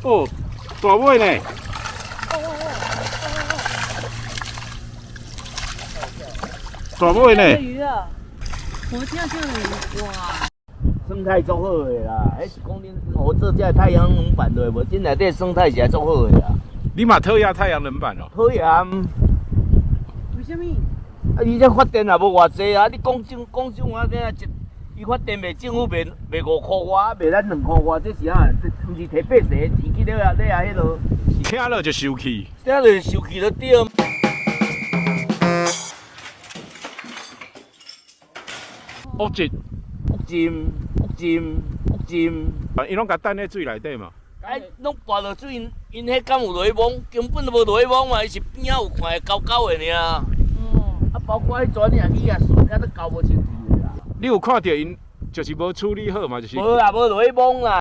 哦，大尾呢？大尾呢？鱼啊！我听到这里，哇！生态足好的啦，迄是讲恁我做这太阳能板的，无真内底生态是还足好的啦。你嘛特压太阳能板哦？讨厌啊！为什么？而且发电也无偌济啊！你讲种啊，这伊发电卖政府卖5块外，卖咱2块外，这是啊，这毋是摕8成的钱去了迄落，听了就生气。这就收气就对。屋进，屋浸，啊，伊拢甲等咧水内底嘛。哎，拢跋落水，因迄敢有落去摸，根本都无落去摸嘛，伊是边仔有看会高的尔。哦。啊，包括迄蛇鱼啊、笋啊，都高无清气的啦。你有看到因就是无处理好嘛？就是。无啦，无落去摸啦。